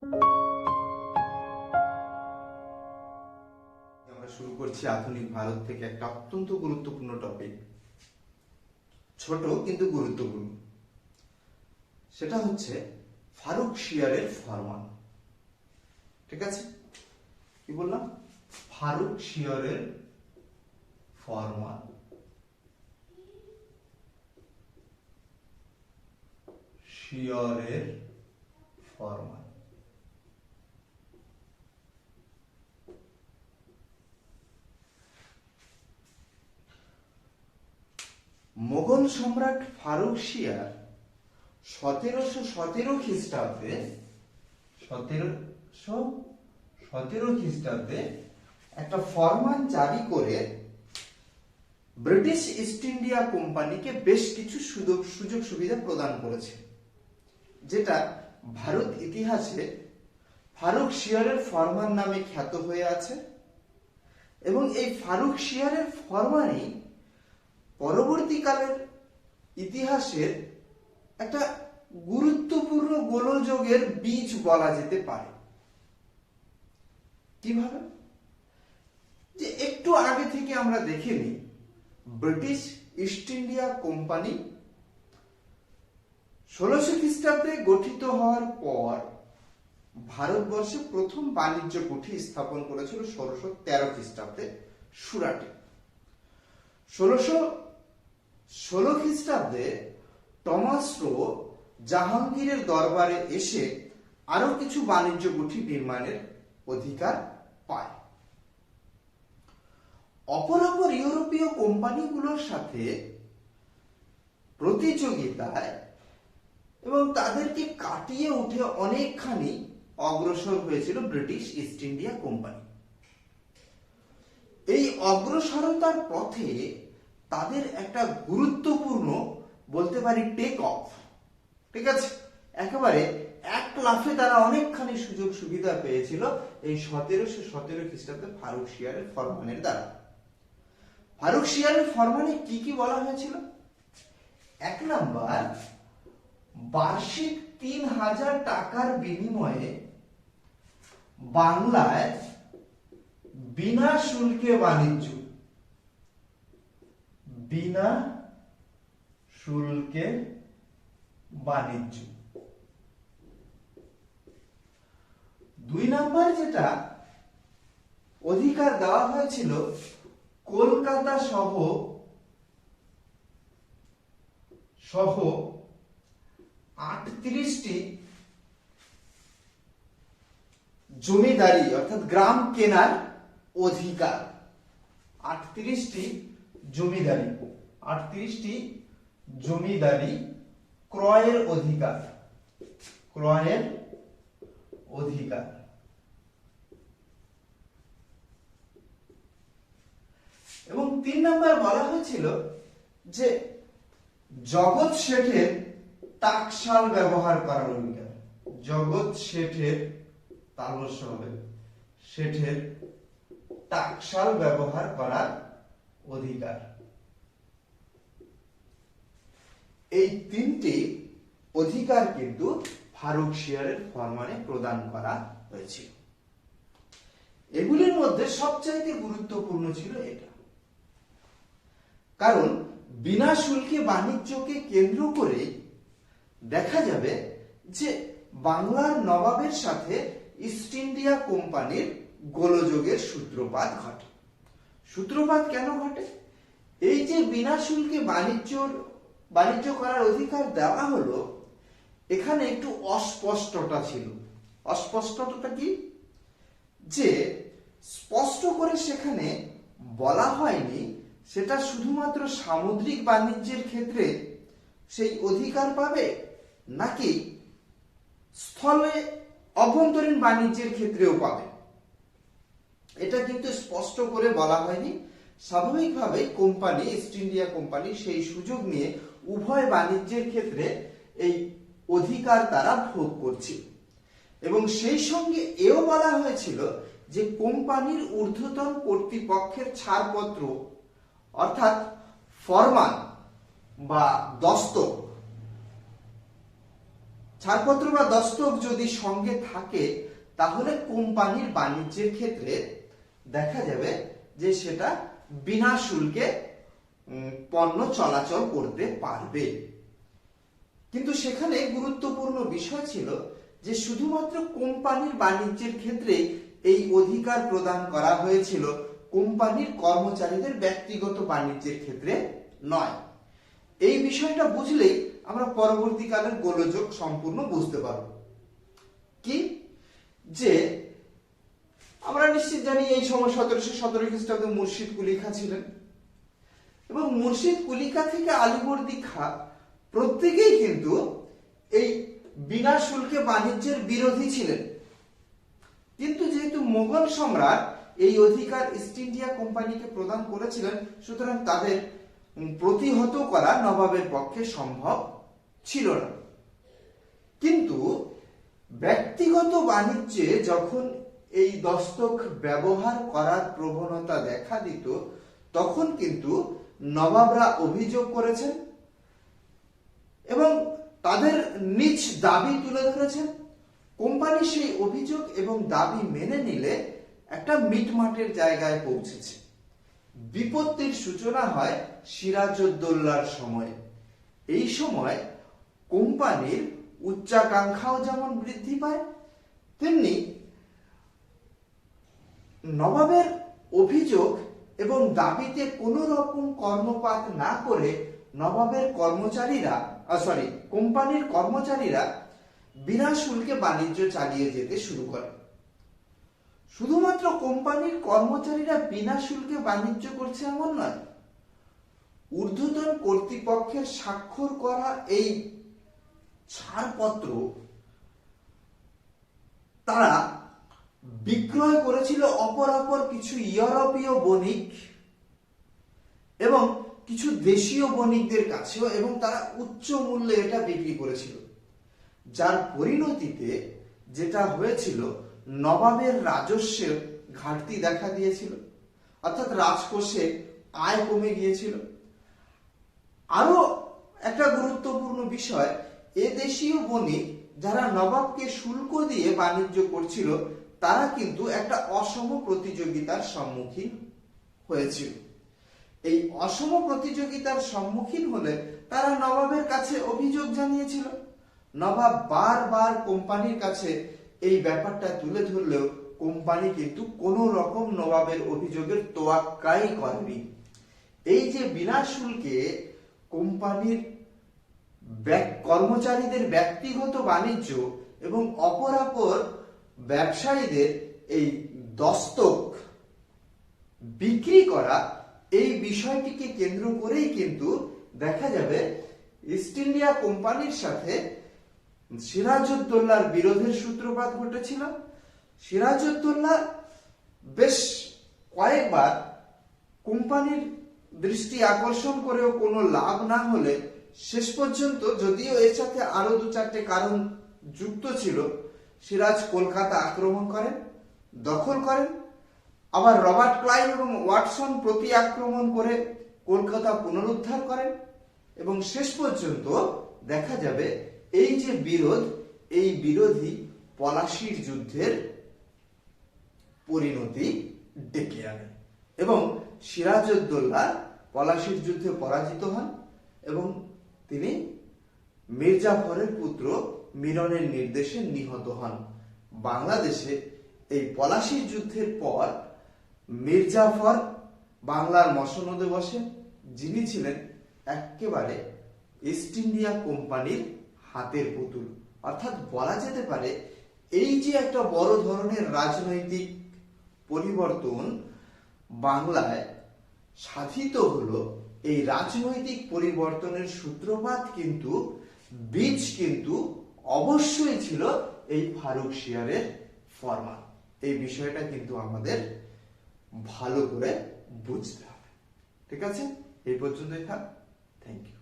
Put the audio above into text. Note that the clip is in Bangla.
আমরা শুরু করছি আধুনিক ভারত থেকে একটা অত্যন্ত গুরুত্বপূর্ণ টপিক, ছোট কিন্তু গুরুত্বপূর্ণ। সেটা হচ্ছে ফারুকশিয়ারের ফরমান। ঠিক আছে, কি বললাম? ফারুকশিয়ারের ফরমান। শিয়রের ফরমান। মোগল সম্রাট ফারুকশিয়ার 1717 খ্রিস্টাব্দে 1717 খ্রিস্টাব্দে একটা ফরমান জারি করে ব্রিটিশ ইস্ট ইন্ডিয়া কোম্পানিকে বেশ কিছু সুযোগ সুবিধা প্রদান করেছে, যেটা ভারত ইতিহাসে ফারুকশিয়ারের ফরমান নামে খ্যাত হয়ে আছে। এবং এই ফারুকশিয়ারের ফরমানই পরবর্তীকালের ইতিহাসের একটা গুরুত্বপূর্ণ গোলযোগের বীজ বলা যেতে পারে। কিভাবে? যে একটু আগে থেকে আমরা দেখে নিই, ব্রিটিশ ইস্ট ইন্ডিয়া কোম্পানি 1600 খ্রিস্টাব্দে গঠিত হওয়ার পর ভারতবর্ষে প্রথম বাণিজ্য কুঠি স্থাপন করেছিল 1613 খ্রিস্টাব্দে সুরাটে। 1616 খ্রিস্টাব্দে টমাস লো জাহাঙ্গীরের দরবারে এসে আরো কিছু বাণিজ্য কুঠি নির্মাণের অধিকার পায়। অপরাপর ইউরোপীয় কোম্পানিগুলোর সাথে প্রতিযোগিতায় এবং তাদেরকে কাটিয়ে উঠে অনেকখানি অগ্রসর হয়েছিল ব্রিটিশ ইস্ট ইন্ডিয়া কোম্পানি। এই অগ্রসরতার পথে তাদের একটা গুরুত্বপূর্ণ বলতে পারি টেক অফ। ঠিক আছে, একেবারে এক লাফে তারা অনেকখানি সুযোগ সুবিধা পেয়েছিল এই 1717 খ্রিস্টাব্দে ফারুকশিয়ারের ফরমানের দ্বারা। ফারুকশিয়ারের ফরমানে কি কি বলা হয়েছিল? এক নাম্বার, বার্ষিক 3000 টাকার বিনিময়ে বাংলায় বিনা শুল্কে বাণিজ্য। বিনা শুল্কে বাণিজ্য। 2 নাম্বার যেটা অধিকার দেওয়া হয়েছিল, কলকাতা সহ 38টি জমিদারি অর্থাৎ গ্রাম কেনার অধিকার। 38টি জমিদারি ক্রয়ের অধিকার। এবং 3 নাম্বার বলা হয়েছিল যে জগৎ শেঠের টাকশাল ব্যবহার করার অধিকার। জগৎ শেঠের তালস্য হবে, শেঠের টাকশাল ব্যবহার করার অধিকার। এই 3টি অধিকার কিন্তু ফারুকশিয়ারের ফরমানে প্রদান করা হয়েছিল। এগুলির মধ্যে সবচাইতে গুরুত্বপূর্ণ ছিল এটা, কারণ বিনা শুল্কে বাণিজ্যকে কেন্দ্র করে দেখা যাবে যে বাংলার নবাবের সাথে ইস্ট ইন্ডিয়া কোম্পানির গোলযোগের সূত্রপাত ঘটে। সূত্রপাত কেন ঘটে? এই যে বিনা শুল্কে বাণিজ্য করার অধিকার দেওয়া হলো, এখানে একটু অস্পষ্টতা ছিল। অস্পষ্টতা কি? যে স্পষ্ট করে সেখানে বলা হয়নি সেটা শুধুমাত্র সামুদ্রিক বাণিজ্যের ক্ষেত্রে সেই অধিকার পাবে, নাকি স্থলে অভ্যন্তরীণ বাণিজ্যের ক্ষেত্রেও পাবে। এটা কিন্তু স্পষ্ট করে বলা হয়নি। স্বাভাবিকভাবে কোম্পানি, ইস্ট ইন্ডিয়া কোম্পানি সেই সুযোগ নিয়ে উভয় বাণিজ্যের ক্ষেত্রে এই অধিকার তারা ভোগ করছে। এবং সেই সঙ্গে এও বলা হয়েছিল যে কোম্পানির ঊর্ধ্বতন কর্তৃপক্ষের ছাড়পত্র অর্থাৎ ফরমান বা দস্তক ছাড়পত্র বা দস্তক যদি সঙ্গে থাকে তাহলে কোম্পানির বাণিজ্যের ক্ষেত্রে দেখা যাবে যে সেটা বিনা শুল্কে পণ্য চলাচল করতে পারবে। কিন্তু সেখানে গুরুত্বপূর্ণ বিষয় ছিল যে শুধুমাত্র কোম্পানির বাণিজ্যের ক্ষেত্রে এই অধিকার প্রদান করা হয়েছিল, কোম্পানির কর্মচারীদের ব্যক্তিগত বাণিজ্যের ক্ষেত্রে নয়। এই বিষয়টা বুঝলেই আমরা পরবর্তীকালের গোলযোগ সম্পূর্ণ বুঝতে পারব। কি যে আমরা নিশ্চিত জানি এই সময় 1717 খ্রিস্টাব্দে মুর্শিদ কুলি খাঁ ছিলেন এবং মুর্শিদ কুলি খাঁ থেকে আলীবর্দী খাঁ প্রত্যেকেই কিন্তু এই বিনা শুল্কে বাণিজ্যের বিরোধী ছিলেন। কিন্তু যেহেতু মোগল সম্রাট এই অধিকার ইস্ট ইন্ডিয়া কোম্পানিকে প্রদান করেছিলেন, সুতরাং তাদের প্রতিহত করা নবাবের পক্ষে সম্ভব ছিল না। কিন্তু ব্যক্তিগত বাণিজ্যে যখন এই দস্তক ব্যবহার করার প্রবণতা দেখা দিত, তখন কিন্তু নবাবরা অভিযোগ করেছেন এবং তাদের নিজ দাবি তুলে ধরেছেন। কোম্পানি সেই অভিযোগ এবং দাবি মেনে নিলে একটা মিটমাটের জায়গায় পৌঁছেছে। বিপত্তির সূচনা হয় সিরাজউদ্দৌলার সময়ে। এই সময় কোম্পানির উচ্চাকাঙ্ক্ষাও যেমন বৃদ্ধি পায়, তেমনি নবাবের অভিযোগ এবং দাবিতে কোনো রকম কর্ণপাত না করে নবাবের কোম্পানির কর্মচারীরা বিনা শুল্কে বাণিজ্য চালিয়ে যেতে শুরু করে। শুধুমাত্র কোম্পানির কর্মচারীরা বিনা শুল্কে বাণিজ্য করছে এমন নয়, ঊর্ধ্বতন কর্তৃপক্ষের স্বাক্ষর করা এই ছাড়পত্র তারা বিক্রয় করেছিল অপর কিছু ইউরোপীয় বণিক এবং কিছু দেশীয় বণিকদের কাছেও, এবং তারা উচ্চ মূল্যে এটা বিক্রি করেছিল। যার পরিণতিতে যেটা হয়েছিল, নবাবের রাজস্বের ঘাটতি দেখা দিয়েছিল, অর্থাৎ রাজকোষে আয় কমে গিয়েছিল। আরো একটা গুরুত্বপূর্ণ বিষয়, এ দেশীয় বণিক যারা নবাবকে শুল্ক দিয়ে বাণিজ্য করছিল, তারা কিন্তু একটা অসম প্রতিযোগিতার সম্মুখীন হয়েছিল। এই অসম প্রতিযোগিতার সম্মুখীন হলে তারা নবাবের কাছে অভিযোগ জানিয়েছিল। নবাব বারবার কোম্পানির কাছে এই ব্যাপারটা তুলে ধরলেও কোম্পানি কিন্তু কোনো রকম নবাবের অভিযোগের তোয়াক্কাই করেনি। এই যে বিনা শুল্কে কোম্পানির কর্মচারীদের ব্যক্তিগত বাণিজ্য এবং অপরাপর ব্যবসায়ীদের এই দস্তক বিক্রি করা, এই বিষয়টিকে কেন্দ্র করেই কিন্তু দেখা যাবে ইস্ট ইন্ডিয়া কোম্পানির সাথে সিরাজউদ্দৌলার বিরোধের সূত্রপাত ঘটেছিল। সিরাজউদ্দৌলা বেশ কয়েকবার কোম্পানির দৃষ্টি আকর্ষণ করেও কোনো লাভ না হলে শেষ পর্যন্ত, যদিও এর সাথে আরো 2-4টে কারণ যুক্ত ছিল, সিরাজ কলকাতা আক্রমণ করেন, দখল করেন, আবার রবার্ট ক্লাইভ এবং ওয়াটসন প্রতি আক্রমণ করে কলকাতা পুনরুদ্ধার করেন এবং শেষ পর্যন্ত দেখা যাবে এই যে বিরোধ, এই বিরোধী পলাশীর যুদ্ধের পরিণতি ডেকে আনে এবং সিরাজউদ্দৌলা পলাশীর যুদ্ধে পরাজিত হন এবং তিনি মির্জাফরের পুত্র মিরনের নির্দেশে নিহত হন। বাংলাদেশে এই পলাশীর যুদ্ধের পর মির্জাফর বাংলার মসনদে বসেন, যিনি ছিলেন একেবারে ইস্ট ইন্ডিয়া কোম্পানির হাতের পুতুল। অর্থাৎ বলা যেতে পারে এই যে একটা বড় ধরনের রাজনৈতিক পরিবর্তন বাংলায় সাধিত হলো, এই রাজনৈতিক পরিবর্তনের সূত্রপাত কিন্তু, বীজ কিন্তু অবশ্যই ছিল এই ফারুকশিয়ারের ফরমান। এই বিষয়টা কিন্তু আমাদের ভালো করে বুঝতে হবে। ঠিক আছে, এই পর্যন্তই থাক। Thank you.